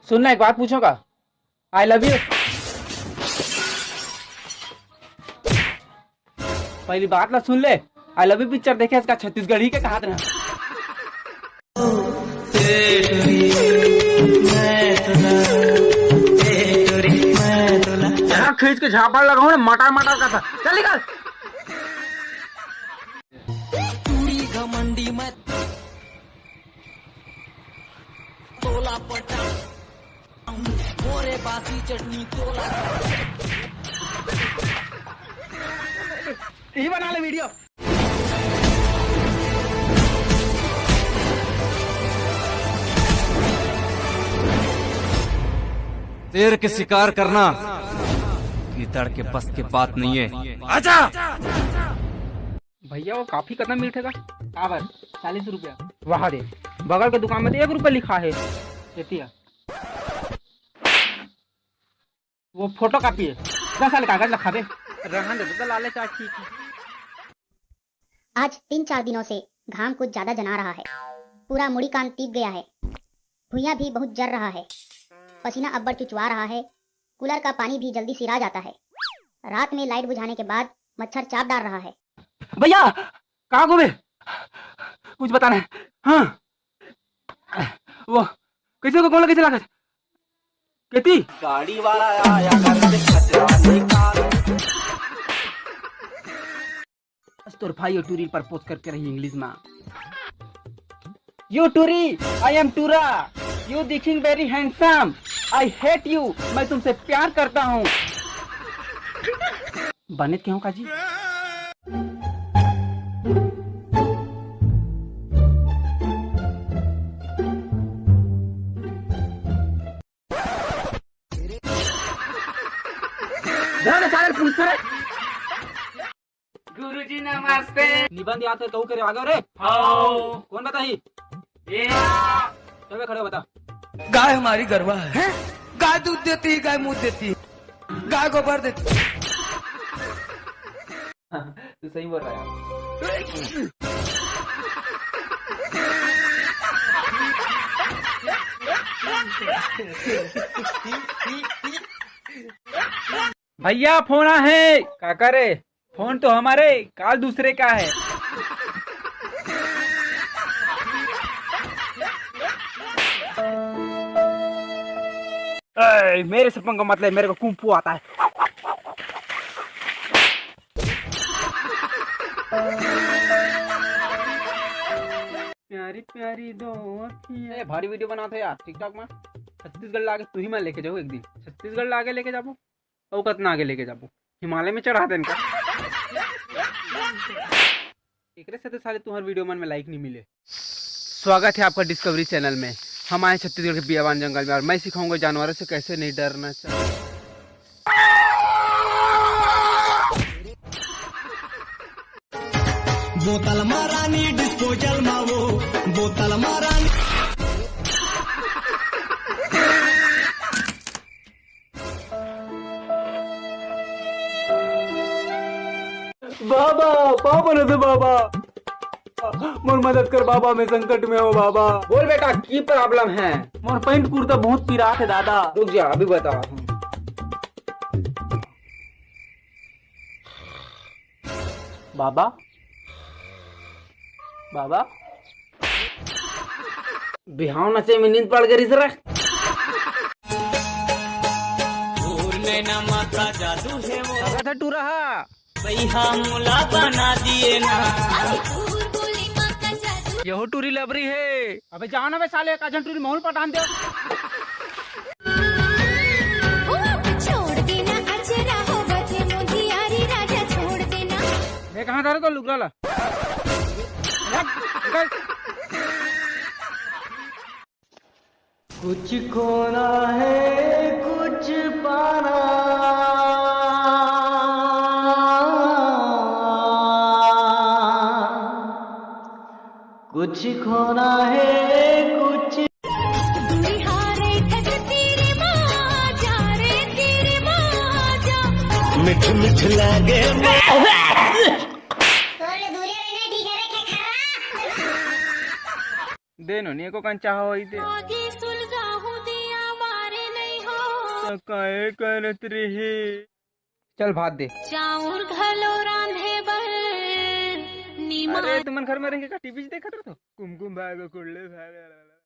सुनना, एक बात पूछूंगा। I love you. पहली बात ला सुन ले। आई लव यू पिक्चर देखे इसका छत्तीसगढ़ी के कहा था। खींच के झापड़ लगाऊ ना, मटर मटर का था। चल निकल। घमंडी में तोला पटा मोरे बासी चटनी तोला। यही बना ले वीडियो। शेर के शिकार करना गीदड़ के बस के बात नहीं है। आजा भैया वो काफी कितना मीठेगा? 40 रुपया। वहाँ दे, बगल के दुकान में तो 1 रुपया लिखा है। वो फोटो कापी है। 10 साल कागज लखा दे। रहन दे तो लाले चाट ठीक है। आज 3-4 दिनों से घाम कुछ ज्यादा जना रहा है। पूरा मुड़ी कान तीप गया है। भुइयां भी बहुत जर रहा है। पसीना अब्बड़ चुचवा रहा है। कूलर का पानी भी जल्दी सिरा जाता है। रात में लाइट बुझाने के बाद मच्छर चाप डाल रहा है। भैया कहाँ घूमे? कुछ बताना है। हाँ वो कैसे को कौन कैसे लागत? कहती गाड़ी वाला आया घर से खतरा निकाल। तोर भाई यो टूरी पर पोस्ट करके रही इंग्लिश में। यू टूरी, आई एम टूरा। यू दिखिंग very handsome. I hate you. मैं तुमसे प्यार करता हूँ। बने क्यों काजी? सारे पूछते रहे। गुरुजी नमस्ते। निबंध याद कर कहू करे आगे रे। हाँ। कौन बताही? चलो खड़े बता। गाय हमारी गरवा है। गाय दूध देती है, गाय मूत देती है, गाय गोबर देती है। तू सही बोल रहा है। भैया फोन है। क्या करे? फोन तो हमारे काल दूसरे का है। मेरे से पंगा मतलब, मेरे को कुंफू आता है। प्यारी प्यारी दो अखियां। भारी वीडियो बनाते यार टिकटॉक में। छत्तीसगढ़ लाके तू ही मैं लेके जाऊँ एक दिन। छत्तीसगढ़ लाके लेके जाबो और कितना आगे लेके जाबो। हिमालय में चढ़ा दे इनका। एक से तो साले तुम्हारे वीडियो मन में लाइक नहीं मिले। स्वागत है आपका डिस्कवरी चैनल में। हम आए छत्तीसगढ़ के बियाबान जंगल में और मैं सिखाऊंगा जानवरों से कैसे नहीं डरना चाहिए। बोतल मारानी डिस्पोजल मावो, बोतल मारानी। बाबा पापा न दे बाबा। मोर मदद कर बाबा, मैं संकट में हूँ बाबा। बोल बेटा की प्रॉब्लम है? मोर पैंट कुर्ता बहुत पिरात है दादा। रुक जा अभी बता। बाबा बाबा बिहाव नचे में नींद पड़ गई सर। जादू है वो था टू रहा भैया मुला बना दिए ना। यहो टूरी लबरी है। अबे जाओ ना बे साले, काजन टूरी महल पटान दे। छोड़ देना अचरा हो बथे मुधियारी राजा, छोड़ देना। मैं कहाँ था रे तो लुकरा ला। कुछ खोना है कुछ पाना, कुछ खोना है कुछ। मिठ मिठ लागे देनो नहीं को कंचा हो दे। काय करत रहे। चल भात दे। चाउर घलो रांधे बर अरे तुमन घर में रह के टीवी देखत रहो। कुमकुम भाग कुल्ले भाग